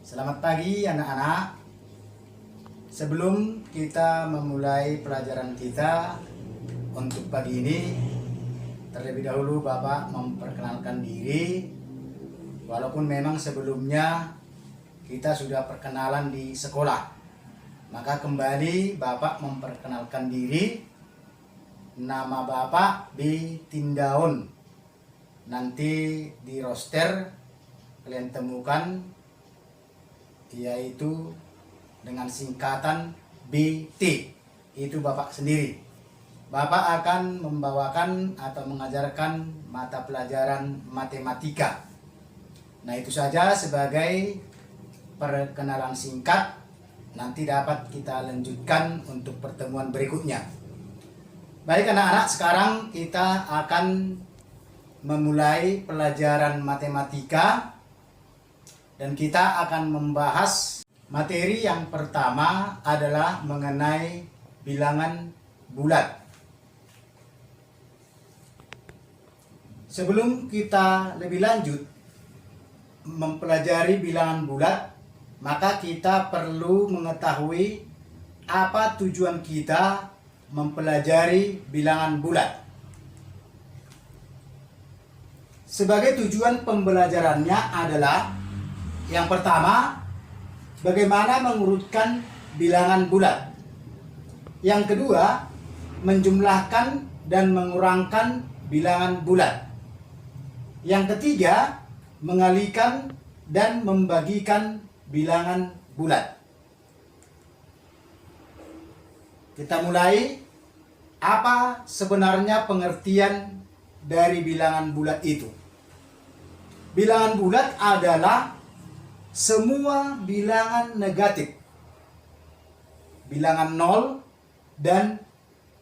Selamat pagi anak-anak. Sebelum kita memulai pelajaran kita untuk pagi ini, terlebih dahulu Bapak memperkenalkan diri. Walaupun memang sebelumnya kita sudah perkenalan di sekolah, maka kembali Bapak memperkenalkan diri. Nama Bapak di Tindaun. Nanti di roster kalian temukan, yaitu dengan singkatan BT. Itu Bapak sendiri. Bapak akan membawakan atau mengajarkan mata pelajaran matematika. Nah, itu saja sebagai perkenalan singkat. Nanti dapat kita lanjutkan untuk pertemuan berikutnya. Baik anak-anak, sekarang kita akan memulai pelajaran matematika. Dan kita akan membahas materi yang pertama adalah mengenai bilangan bulat. Sebelum kita lebih lanjut mempelajari bilangan bulat, maka kita perlu mengetahui apa tujuan kita mempelajari bilangan bulat. Sebagai tujuan pembelajarannya adalah yang pertama, bagaimana mengurutkan bilangan bulat. Yang kedua, menjumlahkan dan mengurangkan bilangan bulat. Yang ketiga, mengalihkan dan membagikan bilangan bulat. Kita mulai. Apa sebenarnya pengertian dari bilangan bulat itu? Bilangan bulat adalah semua bilangan negatif, bilangan 0 dan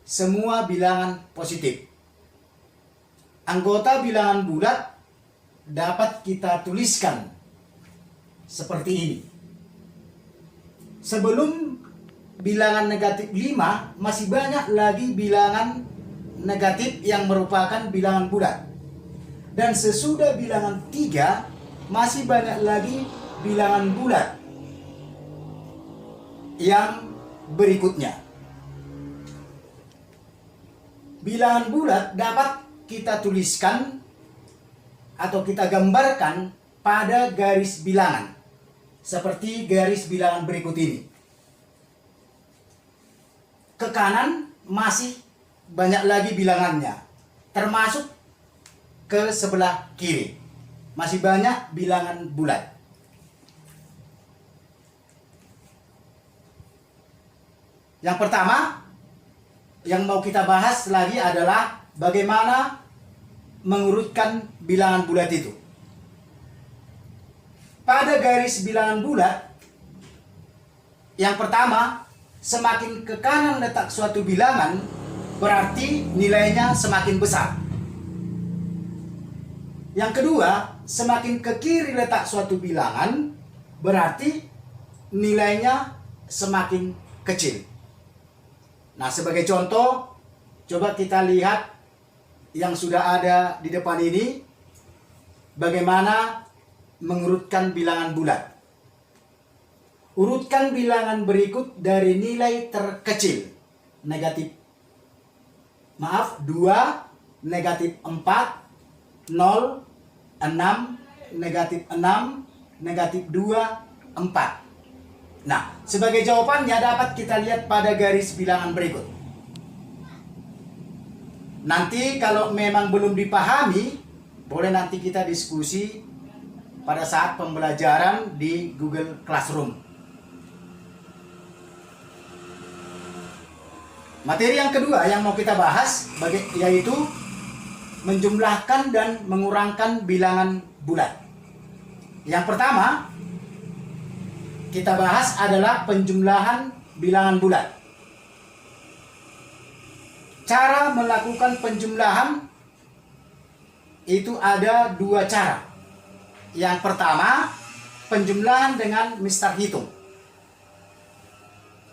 semua bilangan positif. Anggota bilangan bulat dapat kita tuliskan seperti ini. Sebelum bilangan negatif 5, masih banyak lagi bilangan negatif yang merupakan bilangan bulat. Dan sesudah bilangan 3, masih banyak lagi bilangan bulat yang berikutnya. Bilangan bulat dapat kita tuliskan atau kita gambarkan pada garis bilangan, seperti garis bilangan berikut ini. Ke kanan masih banyak lagi bilangannya, termasuk ke sebelah kiri masih banyak bilangan bulat. Yang pertama yang mau kita bahas lagi adalah bagaimana mengurutkan bilangan bulat itu. Pada garis bilangan bulat, yang pertama, semakin ke kanan letak suatu bilangan, berarti nilainya semakin besar. Yang kedua, semakin ke kiri letak suatu bilangan, berarti nilainya semakin kecil. Nah, sebagai contoh, coba kita lihat yang sudah ada di depan ini, bagaimana mengurutkan bilangan bulat. Urutkan bilangan berikut dari nilai terkecil. Negatif 2, negatif 4, 0, 6, negatif 6, negatif 2, 4. Nah, sebagai jawabannya dapat kita lihat pada garis bilangan berikut. Nanti kalau memang belum dipahami, boleh nanti kita diskusi pada saat pembelajaran di Google Classroom. Materi yang kedua yang mau kita bahas yaitu menjumlahkan dan mengurangkan bilangan bulat. Yang pertama kita bahas adalah penjumlahan bilangan bulat. Cara melakukan penjumlahan itu ada dua cara. Yang pertama, penjumlahan dengan mistar hitung.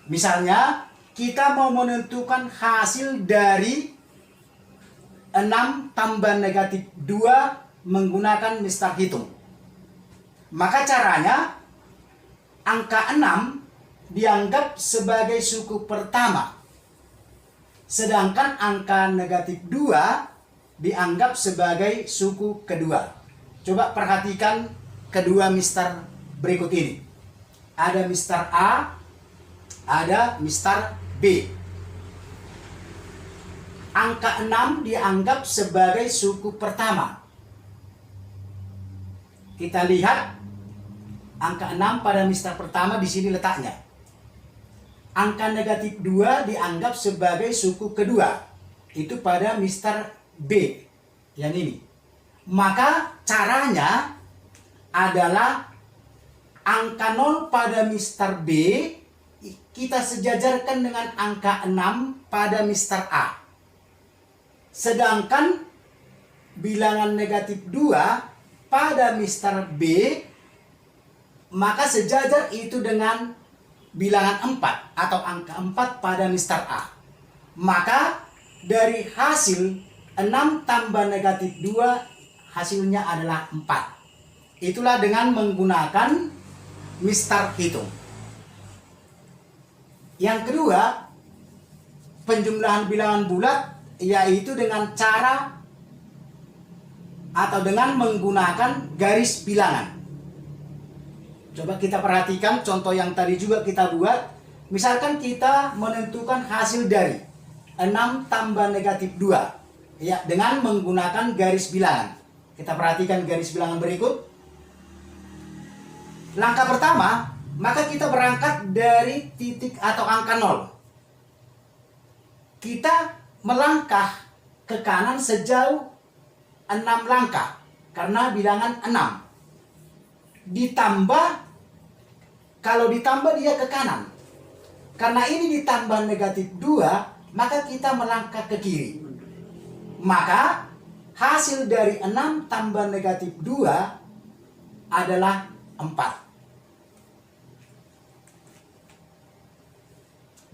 Misalnya, kita mau menentukan hasil dari 6 tambah negatif 2 menggunakan mistar hitung. Maka caranya angka 6 dianggap sebagai suku pertama, sedangkan angka negatif 2 dianggap sebagai suku kedua. Coba perhatikan kedua mister berikut ini. Ada mister A, ada mister B. Angka 6 dianggap sebagai suku pertama. Kita lihat angka 6 pada mister pertama di sini letaknya. Angka negatif 2 dianggap sebagai suku kedua. Itu pada mister B. Yang ini. Maka caranya adalah angka 0 pada mister B kita sejajarkan dengan angka 6 pada mister A. Sedangkan bilangan negatif 2 pada mister B maka sejajar itu dengan bilangan 4 atau angka 4 pada mister A. Maka dari hasil 6 tambah negatif 2 hasilnya adalah 4. Itulah dengan menggunakan mister hitung. Yang kedua, penjumlahan bilangan bulat yaitu dengan cara atau dengan menggunakan garis bilangan. Coba kita perhatikan contoh yang tadi juga kita buat. Misalkan kita menentukan hasil dari 6 tambah negatif 2 ya, dengan menggunakan garis bilangan. Kita perhatikan garis bilangan berikut. Langkah pertama, maka kita berangkat dari titik atau angka 0. Kita melangkah ke kanan sejauh 6 langkah karena bilangan 6. Ditambah, kalau ditambah dia ke kanan. Karena ini ditambah negatif 2, maka kita melangkah ke kiri. Maka hasil dari 6 tambah negatif 2 adalah 4.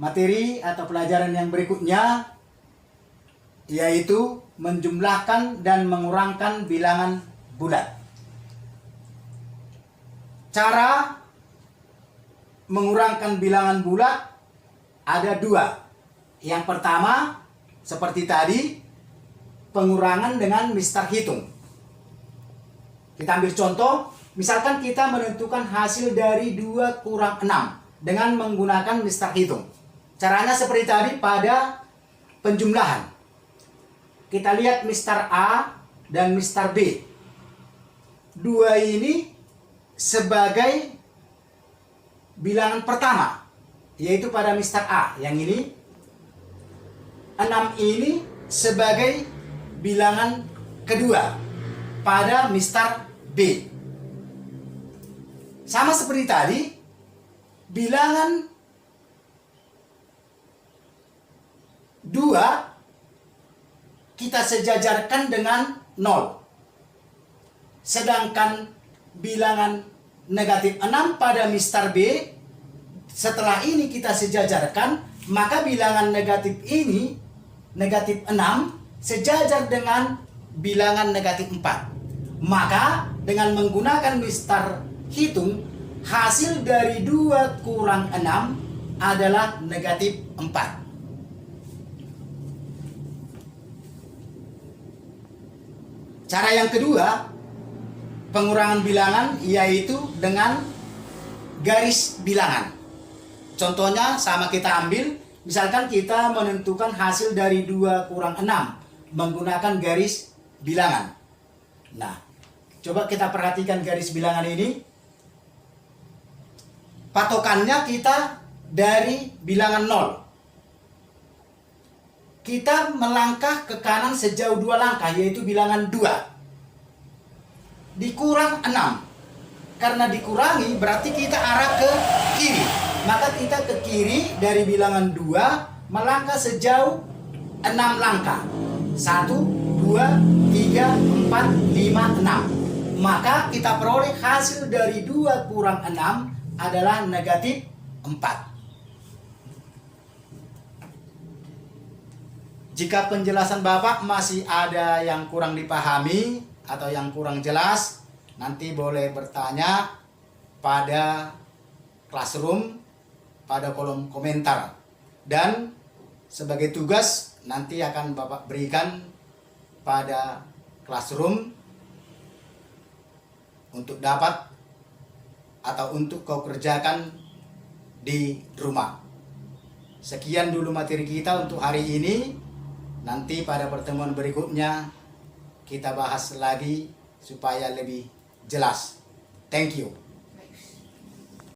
Materi atau pelajaran yang berikutnya yaitu menjumlahkan dan mengurangkan bilangan bulat. Cara mengurangkan bilangan bulat ada 2. Yang pertama, seperti tadi, pengurangan dengan mister hitung. Kita ambil contoh, misalkan kita menentukan hasil dari 2 kurang 6 dengan menggunakan mister hitung. Caranya seperti tadi pada penjumlahan. Kita lihat mister A dan mister B. 2 ini sebagai bilangan pertama, yaitu pada mister A. Yang ini 6 ini sebagai bilangan kedua pada mister B. Sama seperti tadi, bilangan 2 kita sejajarkan dengan 0. Sedangkan bilangan negatif 6 pada mister B, setelah ini kita sejajarkan, maka bilangan negatif ini, negatif 6, sejajar dengan bilangan negatif 4. Maka dengan menggunakan mister hitung, hasil dari 2 kurang 6 adalah negatif 4. Cara yang kedua, pengurangan bilangan yaitu dengan garis bilangan. Contohnya sama kita ambil, misalkan kita menentukan hasil dari 2 kurang 6 menggunakan garis bilangan. Nah, coba kita perhatikan garis bilangan ini. Patokannya kita dari bilangan 0. Kita melangkah ke kanan sejauh 2 langkah, yaitu bilangan 2. Dikurang 6. Karena dikurangi berarti kita arah ke kiri. Maka kita ke kiri dari bilangan 2 melangkah sejauh 6 langkah. 1, 2, 3, 4, 5, 6. Maka kita peroleh hasil dari 2 kurang 6 adalah negatif 4. Jika penjelasan Bapak masih ada yang kurang dipahami atau yang kurang jelas, nanti boleh bertanya pada Classroom pada kolom komentar. Dan sebagai tugas nanti akan Bapak berikan pada Classroom untuk dapat atau untuk kau kerjakan di rumah. Sekian dulu materi kita untuk hari ini. Nanti pada pertemuan berikutnya kita bahas lagi supaya lebih jelas. Thank you.